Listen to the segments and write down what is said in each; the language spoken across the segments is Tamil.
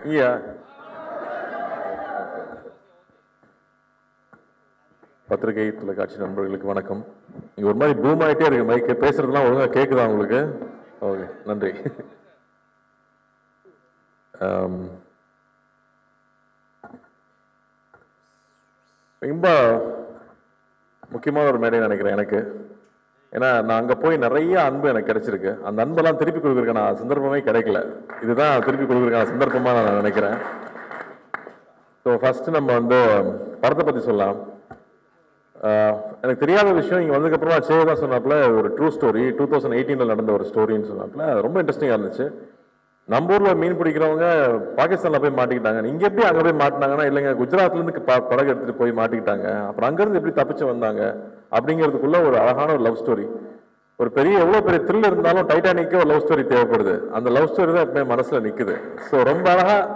இங்கயா பத்திரிகை தொலைக்காட்சி நண்பர்களுக்கு வணக்கம். இங்க ஒரு மாதிரி பூம் ஆகிட்டே இருக்கு மைக், பேசுறதுலாம் ஒழுங்கா கேட்குதா உங்களுக்கு? ஓகே, நன்றி. ரொம்ப முக்கியமான ஒரு மேடை நினைக்கிறேன் எனக்கு. ஏன்னா நான் அங்கே போய் நிறைய அன்பு எனக்கு கிடைச்சிருக்கு. அந்த அன்பெல்லாம் திருப்பி கொடுக்குறதுக்கான சந்தர்ப்பமே கிடைக்கல. இதுதான் திருப்பி கொடுக்குறதுக்கான சந்தர்ப்பமாக நான் நினைக்கிறேன். ஸோ ஃபர்ஸ்ட் நம்ம வந்து படத்தை பற்றி சொல்லலாம். எனக்கு தெரியாத விஷயம் இங்கே வந்ததுக்கப்புறமா தான் சொன்னாப்புல ஒரு ட்ரூ ஸ்டோரி 2018 நடந்த ஒரு ஸ்டோரின்னு சொன்னாப்புல ரொம்ப இன்ட்ரெஸ்டிங்காக இருந்துச்சு. நம்ம ஊரில் மீன் பிடிக்கிறவங்க பாகிஸ்தானில் போய் மாட்டிக்கிட்டாங்க. இங்கே எப்படி அங்கே போய் மாட்டினாங்கன்னா, இல்லைங்க குஜராத்லேருந்து படகு எடுத்துகிட்டு போய் மாட்டிக்கிட்டாங்க, அப்புறம் அங்கேருந்து எப்படி தப்பிச்சு வந்தாங்க அப்படிங்கிறதுக்குள்ள ஒரு அழகான ஒரு லவ் ஸ்டோரி. ஒரு பெரிய எவ்வளோ பெரிய த்ரில் இருந்தாலும் டைட்டானிக்கே ஒரு லவ் ஸ்டோரி தேவைப்படுது. அந்த லவ் ஸ்டோரி தான் எப்பவுமே மனசில் நிற்குது. ஸோ ரொம்ப அழகாக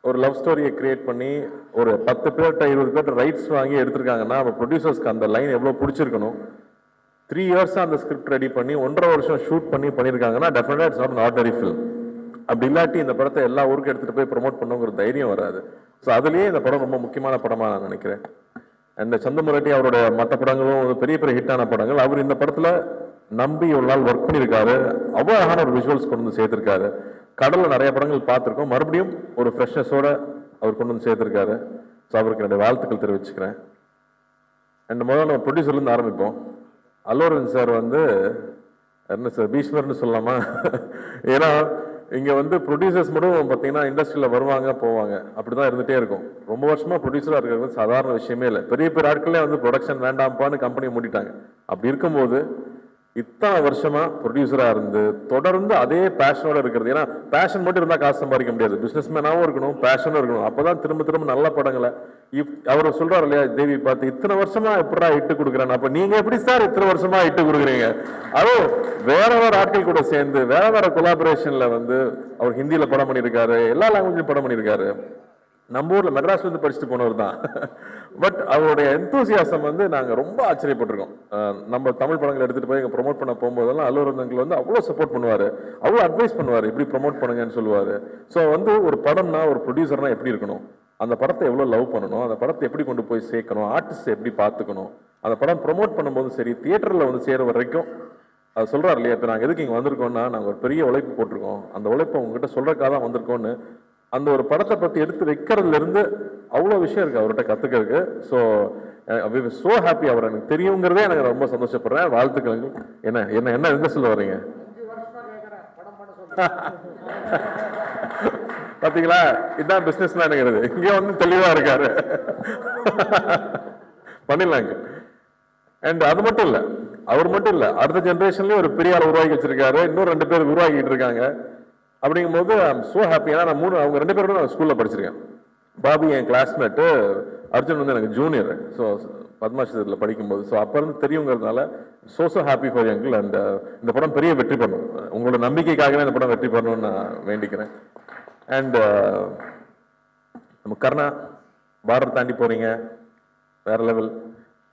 ஒரு லவ் ஸ்டோரியை கிரியேட் பண்ணி ஒரு 10 பேர்கிட்ட 20 பேர்கிட்ட ரைட்ஸ் வாங்கி எடுத்திருக்காங்கன்னா அப்போ ப்ரொடியூசர்ஸ்க்கு அந்த லைன் எவ்வளோ பிடிச்சிருக்கணும். 3 இயர்ஸாக அந்த ஸ்கிரிப்ட் ரெடி பண்ணி 1.5 வருஷம் ஷூட் பண்ணியிருக்காங்கன்னா டெஃபினட்டாக இட்ஸ் நாட் ஆர்டினரி ஃபில்ம். அப்படி இல்லாட்டி இந்த படத்தை எல்லா ஊருக்கும் எடுத்துகிட்டு போய் ப்ரொமோட் பண்ணுங்கிற தைரியம் வராது. ஸோ அதுலேயே இந்த படம் ரொம்ப முக்கியமான படமாக நான் நினைக்கிறேன். அண்ட் சந்தமுரட்டி அவரோட மற்ற படங்களும் பெரிய பெரிய ஹிட்டான படங்கள். அவர் இந்த படத்தில் நம்பி ஒரு நாள் ஒர்க் பண்ணியிருக்காரு. அவ்வளோ அழகான ஒரு விஷுவல்ஸ் கொண்டு வந்து சேர்த்துருக்காரு. கடலில் நிறைய படங்கள் பார்த்துருக்கோம், மறுபடியும் ஒரு ஃப்ரெஷ்னஸோட அவர் கொண்டு வந்து சேர்த்துருக்காரு. ஸோ அவருக்கு என்னுடைய வாழ்த்துக்கள் தெரிவிச்சுக்கிறேன். அண்ட் முதல்ல நம்ம ப்ரொடியூசர்லேருந்து ஆரம்பிப்போம். அல்லு அர்ஜுன் சார் வந்து என்ன சார் பீஷ்மர்னு சொல்லலாமா? ஏன்னா இங்கே வந்து ப்ரொடியூசர்ஸ் மட்டும் பார்த்தீங்கன்னா இண்டஸ்ட்ரியில் வருவாங்க போவாங்க, அப்படி தான் இருந்துகிட்டே இருக்கும். ரொம்ப வருஷமாக ப்ரொடியூசராக இருக்கிறது சாதாரண விஷயமே இல்லை. பெரிய பெரிய ஆட்களே வந்து ப்ரொடக்ஷன் வேண்டாம்ப்பான்னு கம்பெனியை மூடிட்டாங்க. அப்படி இருக்கும்போது இத்தனை வருஷமா ப்ரொடியூசராக இருந்து தொடர்ந்து அதே பேஷனோட இருக்கிறது. ஏன்னா பேஷன் மட்டும் இருந்தால் காசு சம்பாதிக்க முடியாது. பிஸ்னஸ் மேனாகவும் இருக்கணும், பேஷனும் இருக்கணும். அப்போதான் திரும்ப திரும்ப நல்ல படங்களை அவர் சொல்றாரு இல்லையா, தேவி பார்த்து இத்தனை வருஷமா எப்படா இட்டு கொடுக்குறேன். அப்ப நீங்க எப்படி சார் இத்தனை வருஷமா இட்டு கொடுக்குறீங்க? அதுவும் வேற வேற ஆட்கள் கூட சேர்ந்து வேற வேற கொலாபரேஷன்ல வந்து அவர் ஹிந்தியில படம் பண்ணியிருக்காரு, எல்லா லாங்குவேஜ்லையும் படம் பண்ணியிருக்காரு. நம்ம ஊர்ல மெட்ராஸ்ல இருந்து படிச்சுட்டு போனவர் தான். பட் அவருடைய எந்தூசியாசம் வந்து நாங்க ரொம்ப ஆச்சரியப்பட்டிருக்கோம். நம்ம தமிழ் படங்களை எடுத்துட்டு போய் ப்ரொமோட் பண்ண போகும்போதெல்லாம் அல்லு அர்ஜுன் வந்து அவ்வளோ சப்போர்ட் பண்ணுவாரு, அவ்வளோ அட்வைஸ் பண்ணுவாரு, இப்படி ப்ரொமோட் பண்ணுங்கன்னு சொல்லுவாரு. ஸோ வந்து ஒரு படம்னா ஒரு ப்ரொடியூசர்னா எப்படி இருக்கணும், அந்த படத்தை எவ்வளோ லவ் பண்ணணும், அந்த படத்தை எப்படி கொண்டு போய் சேர்க்கணும், ஆர்டிஸ்ட் எப்படி பார்த்துக்கணும், அந்த படம் ப்ரொமோட் பண்ணும்போது சரி, தியேட்டரில் வந்து சேர வரைக்கும் அது சொல்றாரு இல்லையா. இப்போ நாங்கள் எதுக்கு இங்கே வந்திருக்கோம்னா நாங்கள் ஒரு பெரிய உழைப்பு போட்டிருக்கோம், அந்த உழைப்பை உங்ககிட்ட சொல்றதுக்காக தான் வந்திருக்கோன்னு அந்த ஒரு படத்தை பற்றி எடுத்து வைக்கிறதுல இருந்து அவ்வளோ விஷயம் இருக்கு அவர்கிட்ட கற்றுக்கிறதுக்கு. ஸோ ஸோ ஹாப்பி, அவர் எனக்கு தெரியுங்கிறதே எனக்கு ரொம்ப சந்தோஷப்படுறேன். வாழ்த்துக்கள். என்ன என்ன என்ன எந்த சொல்ல வரீங்க? பாத்தீங்களா, இதுதான் பிசினஸ் மேனுங்கிறது. இங்கே வந்து தெளிவா இருக்காரு, பண்ணிடலாங்க. அண்ட் அது மட்டும் இல்ல, அவர் மட்டும் இல்ல, அடுத்த ஜெனரேஷன்லயும் ஒரு பெரிய ஆள் உருவாக்கி வச்சிருக்காரு. இன்னும் 2 பேர் உருவாக்கிட்டு இருக்காங்க. அப்படிங்கும்போது ஐம் சோ ஹாப்பி. ஏன்னா நான் அவங்க 2 பேரும் நான் ஸ்கூல்ல படிச்சிருக்கேன். பாபி என் கிளாஸ்மேட்டு, அர்ஜுன் வந்து எனக்கு ஜூனியர். ஸோ பத்மாஸ்ரீத்தில் படிக்கும்போது ஸோ அப்போ இருந்து தெரியுங்கிறதுனால so happy for uncle. And இந்த படம் பெரிய வெற்றி பண்ணும். உங்களோட நம்பிக்கைக்காகவே இந்த படம் வெற்றி பண்ணணும்னு நான் வேண்டிக்கிறேன். அண்ட் நம்ம கர்ணா பார்டர் தாண்டி போறீங்க, வேற லெவல்.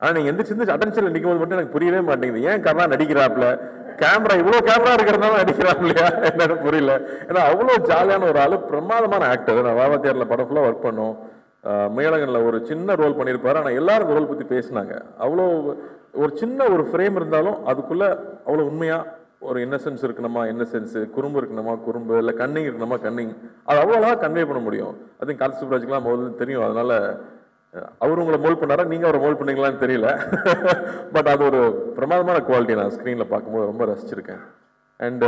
ஆனால் நீங்கள் எந்திரிச்சு அட்டென்ஷன்ல நிற்கும் போது மட்டும் எனக்கு புரியவே மாட்டேங்குது. ஏன் கர்ணா நடிக்கிறாப்ல, கேமரா இவ்வளவு கேமரா இருக்கிறதுனால நடிக்கிறான் இல்லையா என்னன்னு புரியல. ஏன்னா அவ்வளோ ஜாலியான ஒரு ஆளு, பிரமாதமான ஆக்டர். நான் வாவாத்தியாரில் படம் ஃபுல்லாக ஒர்க் பண்ணோம். முயலகன்ல ஒரு சின்ன ரோல் பண்ணியிருப்பாரு. ஆனால் எல்லாரும் ரோல் பற்றி பேசினாங்க. அவ்வளோ ஒரு சின்ன ஒரு ஃப்ரேம் இருந்தாலும் அதுக்குள்ள அவ்வளோ உண்மையா ஒரு இன்னசென்ஸ் இருக்கணுமா இன்னசென்ஸ், குறும்பு இருக்கணுமா குறும்பு, இல்லை கன்னிங் இருக்கணுமா கன்னிங், அது அவ்வளோ கன்வே பண்ண முடியும். அது கார்த்திக் சுப்ராஜுக்குலாம் முதல்ல தெரியும். அதனால அவர் உங்களை மோல்ட் பண்ணாரா, நீங்க அவரை மோல்ட் பண்ணீங்களான்னு தெரியல. பட் அது ஒரு பிரமாதமான குவாலிட்டி. நான் ஸ்க்ரீன்ல பார்க்கும்போது ரொம்ப ரசிச்சிருக்கேன். அண்ட்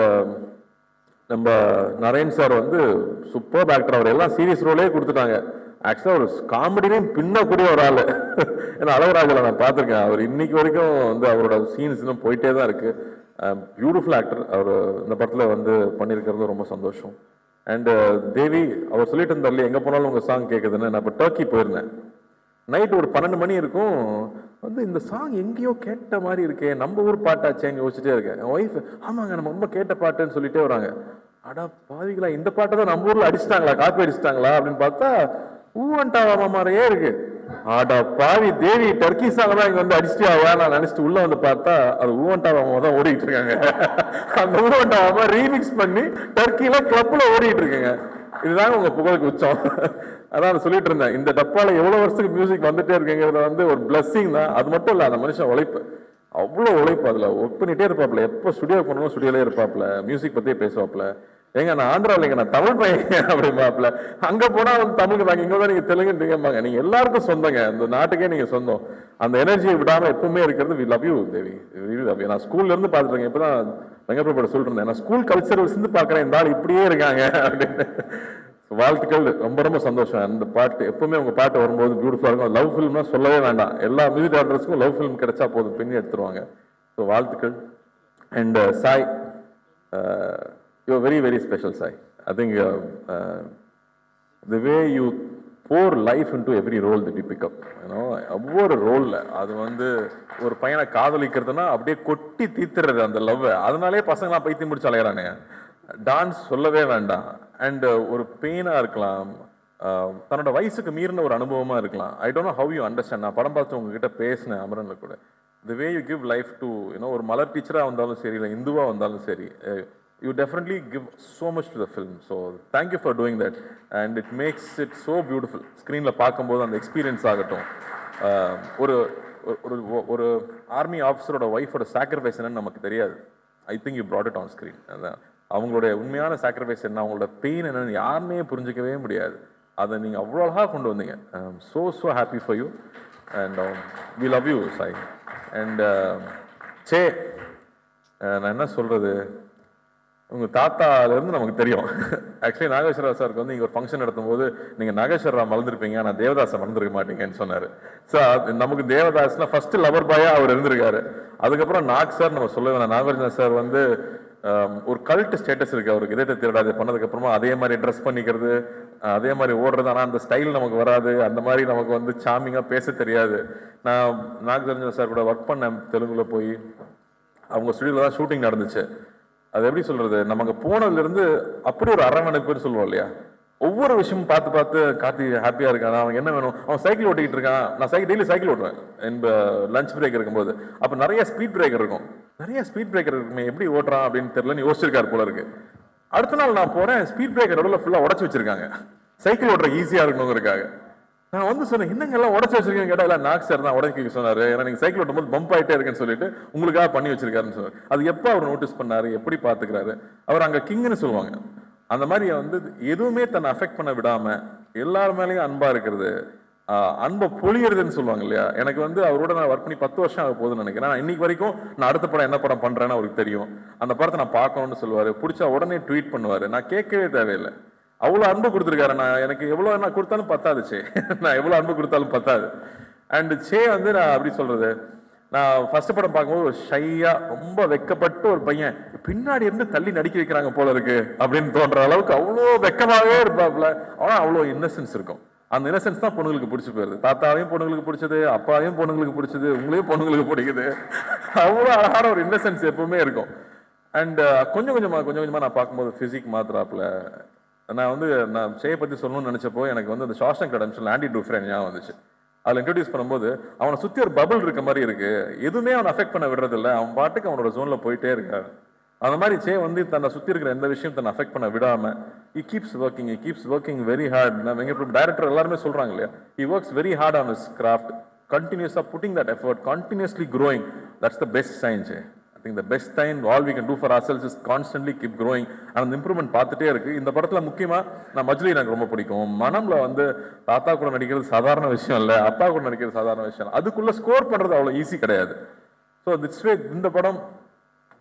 நம்ம நரேன் சார் வந்து சூப்பர் ஆக்டர். அவர் எல்லாம் சீரியஸ் ரோலே கொடுத்துட்டாங்க. ஆக்சுவலாக ஒரு காமெடிலையும் பின்னக்கூடிய ஒரு ஆள். ஏன்னா அழகராஜில் நான் பார்த்துருக்கேன். அவர் இன்னைக்கு வரைக்கும் வந்து அவரோட சீன்ஸ் இன்னும் போயிட்டே தான் இருக்கு. Beautiful actor. அவர் இந்த படத்தில் வந்து பண்ணியிருக்கிறது ரொம்ப சந்தோஷம். அண்ட் தேவி அவர் சொல்லிட்டு இருந்தார்ல, எங்கே போனாலும் உங்கள் சாங் கேட்குதுன்னு. நான் இப்போ டர்க்கி போயிருந்தேன். நைட் ஒரு 12 மணி இருக்கும். வந்து இந்த சாங் எங்கேயோ கேட்ட மாதிரி இருக்கே, நம்ம ஊர் பாட்டாச்சேன்னு யோசிச்சுட்டே இருக்கேன். என் ஒய்ஃப் ஆமாங்க நம்ம ரொம்ப கேட்ட பாட்டுன்னு சொல்லிட்டே வராங்க. அடா பாவிகளா, இந்த பாட்டை தான் நம்ம ஊர்ல அடிச்சிட்டாங்களா, காப்பி அடிச்சிட்டாங்களா அப்படின்னு பார்த்தா ஊவன்டாவா மாதிரியே இருக்கு. ஆடா பாவி தேவி, டர்க்கி சாங் தான் இங்க வந்து அடிச்சிட்டியாவா நான் நினைச்சிட்டு உள்ள வந்து பார்த்தா அது ஊவன்டாவா தான் ஓடிட்டு இருக்காங்க. அந்த ஊவன்டாவா ரீமிக்ஸ் பண்ணி டர்க்கில கிளப்ல ஓடிட்டு இருக்குங்க. இதுதாங்க உங்க புகழுக்கு உச்சம். அதான் சொல்லிட்டு இருந்தேன், இந்த டப்பால எவ்வளவு வருஷத்துக்கு மியூசிக் வந்துட்டே இருக்குங்கிறது வந்து ஒரு பிளஸ்ஸிங் தான். அது மட்டும் இல்ல, அந்த மனுஷன் உழைப்பு, அவ்வளோ உழைப்பு. அதுல ஒர்க் பண்ணிட்டே இருப்பாப்ல, எப்போ ஸ்டுடியோ பண்ணணும் ஸ்டுடியோலே இருப்பாப்ல, மியூசிக் பத்தியே பேசுவாப்ல. ஏங்க நான் ஆந்திராவில், நான் தமிழ் பையன் அப்படிம்பாப்ல. அங்க போனா வந்து தமிழுக்கு தாங்க, இங்க தான் நீங்க தெலுங்குன்றீங்கம்பாங்க. நீங்க எல்லாருக்கும் சொந்தங்க, இந்த நாட்டுக்கே நீங்க சொந்தம். அந்த எனர்ஜியை விடாம எப்பவுமே இருக்கிறது. We love you Devi, love you. நான் ஸ்கூல்ல இருந்து பாத்துருக்கேன். இப்பதான் வெங்கட்பிரபு சொல்லிட்டு இருந்தேன், நான் ஸ்கூல் கல்ச்சரல்ஸ் இருந்து பாக்குறேன், இந்த ஆள் இப்படியே இருக்காங்க அப்படின்னு. வாழ்த்துக்கள், ரொம்ப ரொம்ப சந்தோஷம். அந்த பாட்டு எப்பவுமே உங்க பாட்டு வரும்போது பியூட்டிஃபுல்லா இருக்கும். லவ் ஃபிலிம்னா சொல்லவே வேண்டாம், எல்லா மியூசிக் டேரக்டர்ஸ்க்கும் லவ் ஃபிலிம் கிடைச்சா போதும், பின்னி எடுத்துருவாங்க. ஸோ வாழ்த்துக்கள். And Sai, you very very special Sai. I think the way you pour life into every role that you pick up, you know, ஒவ்வொரு ரோல்ல அது வந்து ஒரு பையனை காதலிக்கிறதுனா அப்படியே கொட்டி தீத்துறது அந்த லவ். அதனாலே பசங்களாம் பைத்தியம் முடிச்சு அலையறானே. டான்ஸ் சொல்லவே வேண்டாம். அண்ட் ஒரு பெயினா இருக்கலாம், தன்னோட வயசுக்கு மீறின ஒரு அனுபவமா இருக்கலாம். I don't know how you understand. நான் படம் பார்த்து உங்ககிட்ட பேசினேன் அமரன்ல கூட. The way you give life to, you know, ஒரு மலர் டீச்சரா வந்தாலும் சரி, இல்லை இந்துவா வந்தாலும் சரி, you definitely give so much to the film. So thank you for doing that, and it makes it so beautiful. Screenல பார்க்கும்போது அந்த எக்ஸ்பீரியன்ஸ் ஆகட்டும், ஒரு ஒரு ஆர்மி ஆஃபீஸரோட ஒய்ஃபோட சாக்ரிஃபைஸ் என்னன்னு நமக்கு தெரியாது. I think you brought it on screen. அதான் அவங்களுடைய உண்மையான சாக்ரிஃபைஸ் என்ன, அவங்களோட பெயின் என்னன்னு யாருமே புரிஞ்சிக்கவே முடியாது. அதை நீங்கள் அவ்வளோ அழகாக கொண்டு வந்தீங்க. so happy for you, and we love you Sai. And say, நான் என்ன சொல்றது, உங்க தாத்தாலேருந்து நமக்கு தெரியும். ஆக்சுவலி நாகேஸ்வரா சாருக்கு வந்து இங்கே ஒரு ஃபங்க்ஷன் நடத்தும் போது நீங்கள் நாகேஸ்வரா மறந்துருப்பீங்க, ஆனால் தேவதாஸை மறந்துருக்க மாட்டீங்கன்னு சொன்னார். ஸோ நமக்கு தேவதாஸ்னா ஃபர்ஸ்ட் லவர் பாயா அவர் இருந்திருக்காரு. அதுக்கப்புறம் நாக் சார் நம்ம சொல்ல வேணாம். நாகார்ஜுனா சார் வந்து ஒரு கல்ட் ஸ்டேட்டஸ் இருக்கு அவருக்கு. இதே திருடாது பண்ணதுக்கப்புறமா அதே மாதிரி ட்ரெஸ் பண்ணிக்கிறது, அதே மாதிரி ஓடுறது. ஆனால் அந்த ஸ்டைல் நமக்கு வராது, அந்த மாதிரி நமக்கு வந்து சாமிங்காக பேச தெரியாது. நான் நாகார்ஜுனா சார் கூட ஒர்க் பண்ணேன் தெலுங்குல போய். அவங்க ஸ்டுடியோவில் தான் ஷூட்டிங் நடந்துச்சு. அது எப்படி சொல்றது, நமக்கு போனதுல இருந்து அப்படி ஒரு அரவணைப்புன்னு சொல்லுவோம் இல்லையா. ஒவ்வொரு விஷயமும் பார்த்து பார்த்து கார்த்தி ஹாப்பியா இருக்கான். அவன் என்ன வேணும், அவன் சைக்கிள் ஓட்டிக்கிட்டு இருக்கான். நான் டெய்லி சைக்கிள் ஓட்டுவேன் என் லஞ்ச் பிரேக் இருக்கும்போது. அப்ப நிறைய ஸ்பீட் பிரேக்கர் இருக்கும், நிறைய ஸ்பீட் பிரேக்கர் இருக்குமே, எப்படி ஓட்டுறான் அப்படின்னு தெரியலன்னு யோசிச்சிருக்காரு போல இருக்கு. அடுத்த நாள் நான் போறேன், ஸ்பீட் பிரேக்கர் நடுவில் ஃபுல்லா உடச்சு வச்சிருக்காங்க, சைக்கிள் ஓட்டுற ஈஸியா இருக்கணுங்கிறதுக்காக. நான் வந்து சொன்னேன், என்னங்க எல்லாம் உடச்சு வச்சிருக்கேன் கேட்டா, இல்லை நாக் சார் தான் உடச்சி சொன்னாரு, ஏன்னா நீங்க சைக்கிள் ஓட்டும் போது பம்ப் ஆயிட்டே இருக்குன்னு சொல்லிட்டு உங்களுக்காக பண்ணி வச்சிருக்காருன்னு சொன்னார். அது எப்போ அவர் நோட்டீஸ் பண்ணாரு, எப்படி பாத்துக்கிறாரு அவர். அங்க கிங்னு சொல்லுவாங்க, அந்த மாதிரி வந்து எதுவுமே தன்னை அஃபெக்ட் பண்ண விடாம எல்லார் மேலேயும் அன்பா இருக்கிறது, அன்பை பொழியறதுன்னு சொல்லுவாங்க இல்லையா. எனக்கு வந்து அவரோட நான் ஒர்க் பண்ணி 10 வருஷம் ஆக போகுதுன்னு நினைக்கிறேன். இன்னைக்கு வரைக்கும் நான் அடுத்த படம் என்ன படம் பண்றேன்னு அவருக்கு தெரியும். அந்த படத்தை நான் பார்க்கணும்னு சொல்லுவாரு, பிடிச்சா உடனே ட்வீட் பண்ணுவாரு. நான் கேட்கவே தேவையில்லை, அவ்வளோ அன்பு கொடுத்துருக்காரு. நான் எனக்கு எவ்வளோ நான் கொடுத்தாலும் பத்தாது சே, நான் எவ்வளோ அன்பு கொடுத்தாலும் பத்தாது. அண்ட் சே வந்து நான் அப்படி சொல்றது, நான் ஃபர்ஸ்ட் படம் பார்க்கும்போது ஒரு ஷையா ரொம்ப வெக்கப்பட்டு ஒரு பையன் பின்னாடி இருந்து தள்ளி நடிக்க வைக்கிறாங்க போல இருக்கு அப்படின்னு தோன்ற அளவுக்கு அவ்வளோ வெக்கமாகவே இருப்பாப்ல. ஆனால் அவ்வளோ இன்னசென்ஸ் இருக்கும். அந்த இன்னசென்ஸ் தான் பொண்ணுங்களுக்கு பிடிச்சி போயிருது. தாத்தாவையும் பொண்ணுங்களுக்கு பிடிச்சது, அப்பாவையும் பொண்ணுங்களுக்கு பிடிச்சது, உங்களையும் பொண்ணுங்களுக்கு பிடிக்குது. அவ்வளோ அழகான ஒரு இன்னசென்ஸ் எப்பவுமே இருக்கும். அண்ட் கொஞ்சம் கொஞ்சமா நான் பார்க்கும்போது பிசிக் மாத்திராப்புல. நான் வந்து நான் சேயை பற்றி சொல்லணும்னு நினச்சப்போ எனக்கு வந்து அந்த ஷாஷங்க் ரெடெம்ப்ஷன் ஆண்டி டூஃப்ரேன் ஞாபகம் வந்துச்சு. அதில் இன்ட்ரடியூஸ் பண்ணும்போது அவனை சுற்றி ஒரு பபிள் இருக்க மாதிரி இருக்கு, எதுவுமே அவனை அஃபெக்ட் பண்ண விடுறதில்ல, அவன் பாட்டுக்கு அவனோட ஜோனில் போயிட்டே இருக்காரு. அந்த மாதிரி சே வந்து தன்னை சுற்றி இருக்கிற எந்த விஷயம் தன்னை அஃபெக்ட் பண்ண விடாம he keeps working very hard. நான் எங்க டைரக்டர் எல்லாருமே சொல்றாங்க இல்லையா, he works very hard on his craft, continuously putting that effort, continuously growing. That's the best sign, Jay. I think the best sign all we can do for ourselves is constantly keep growing. அந்த இம்ப்ரூவ்மெண்ட் பார்த்துட்டே இருக்கு. இந்த படத்துல முக்கியமா நான் மஜ்லி எனக்கு ரொம்ப பிடிக்கும். மனம்ல வந்து தாத்தா கூட நடிக்கிறது சாதாரண விஷயம் இல்லை, அப்பா கூட நடிக்கிறது சாதாரண விஷயம், அதுக்குள்ள ஸ்கோர் பண்றது அவ்வளோ ஈஸி கிடையாது. ஸோ திட்ஸ் வே இந்த படம்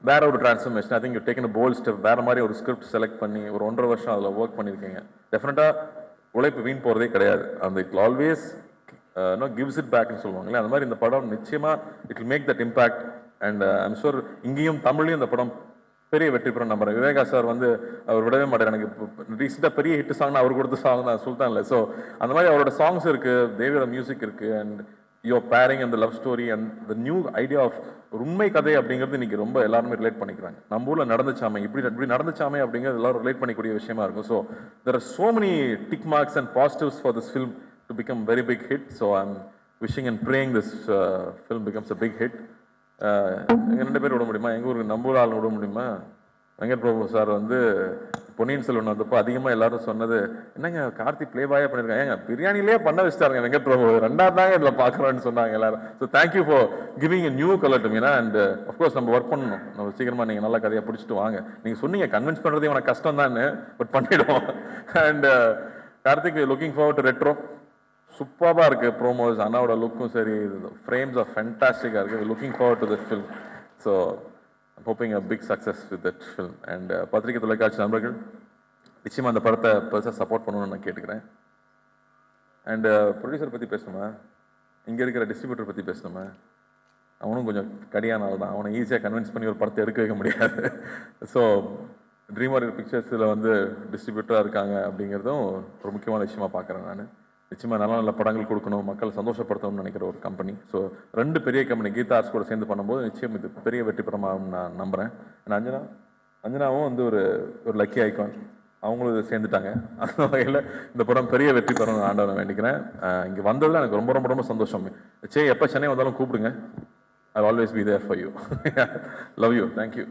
வேற ஒரு transformation. I think you taken a bold step. வேற மாதிரி ஒரு ஸ்கிரிப்ட் செலக்ட் பண்ணி ஒரு 1.5 வருஷம் அதில் ஒர்க் பண்ணியிருக்கீங்க. டெஃபினட்டா உழைப்பு வீண் போறதே கிடையாது. அந்த இட் ஆல்வேஸ் கிவ்ஸ் இட் பேக்னு சொல்லுவாங்களே, அந்த மாதிரி இந்த படம் நிச்சயமா it will make that impact. And I'm sure இங்கேயும் தமிழ்லையும் இந்த படம் பெரிய வெற்றி பெறும் நம்புறேன். விவேகா சார் வந்து அவர் விடவே மாட்டார். எனக்கு ரீசெண்டாக பெரிய ஹிட் சாங்னா அவர் கொடுத்த சாங் தான் சுல்தான்ல. ஸோ அந்த மாதிரி அவரோட சாங்ஸ் இருக்கு, தேவியோட மியூசிக் இருக்கு, and your pairing and love story and the new idea of ஒரு உண்மை கதை அப்படிங்கிறது இன்னைக்கு ரொம்ப எல்லாருமே ரிலேட் பண்ணிக்கிறாங்க. நம்ம ஊரில் நடந்துச்சாமே, இப்படி நடந்துச்சாமே அப்படிங்கிறது எல்லாரும் ரிலேட் பண்ணிக்கூடிய விஷயமா இருக்கும். So there are so many tick marks and positives for this film to become very big hit. So I am wishing and praying this film becomes a big hit. எங்கள் 2 பேர் விட முடியுமா, எங்கள் ஊருக்கு நம்ம ஊர் ஆள் விட முடியுமா? வெங்கட் பிரபு சார் வந்து பொன்னியின் செல்வன் வந்தப்போ அதிகமாக எல்லாரும் சொன்னது, என்னங்க கார்த்தி ப்ளே பாயா பண்ணியிருக்காங்க, ஏங்க பிரியாணிலே பண்ண வச்சுட்டாருங்க வெங்கட் பிரபு, ரெண்டாவது தாங்க இதில் பார்க்குறோன்னு சொன்னாங்க எல்லாரும். So thank you for giving a new colour to Meena. And of course நம்ம ஒர்க் பண்ணணும், நம்ம சீக்கிரமாக நீங்கள் நல்ல கதையாக பிடிச்சிட்டு வாங்க. நீங்கள் சொன்னீங்க கன்வின்ஸ் பண்ணுறதே உனக்கு கஷ்டம் தான், பட் பண்ணிவிடுவோம். And Karthik looking forward to retro. சூப்பராக இருக்குது ப்ரோமோஸ், அண்ணாவோட லுக்கும் சரி, ஃப்ரேம்ஸ் ஆஃப் ஃபென்டாஸ்டிக்காக இருக்குது. Looking forward to this film. So I'm hoping a big success with that film. And பத்திரிகை தொலைக்காட்சி நண்பர்கள் நிச்சயமாக அந்த படத்தை பெருசாக சப்போர்ட் பண்ணணும்னு நான் கேட்டுக்கிறேன். அண்ட் ப்ரொடியூசர் பற்றி பேசணுமா, இங்கே இருக்கிற டிஸ்ட்ரிபியூட்டர் பற்றி பேசணுமா, அவனும் கொஞ்சம் கடியான ஆள் தான், அவனை ஈஸியாக கன்வின்ஸ் பண்ணி ஒரு படத்தை எடுக்க வைக்க முடியாது. ஸோ ட்ரீம் வாரியர் பிக்சர்ஸில் வந்து டிஸ்ட்ரிபியூட்டராக இருக்காங்க அப்படிங்கிறதும் ஒரு முக்கியமான விஷயமா பார்க்குறேன் நான். நிச்சயமாக நல்ல நல்ல படங்கள் கொடுக்கணும், மக்கள் சந்தோஷப்படுத்தணும்னு நினைக்கிற ஒரு கம்பெனி. ஸோ 2 பெரிய கம்பெனி கீதா ஆர்ட்ஸ் கூட சேர்ந்து பண்ணும்போது நிச்சயம் இது பெரிய வெற்றி படமாகும் நான் நம்புகிறேன். அஞ்சனாவும் வந்து ஒரு லக்கி ஐகான், அவங்களும் இதை சேர்ந்துட்டாங்க. அந்த வகையில் இந்த படம் பெரிய வெற்றி பெறும் ஆண்டவனை வேண்டிக்கிறேன். இங்கே வந்ததில் எனக்கு ரொம்ப ரொம்ப ரொம்ப சந்தோஷம். எப்போ சென்னை வந்தாலும் கூப்பிடுங்க. I always be there for you. Love you. Thank you.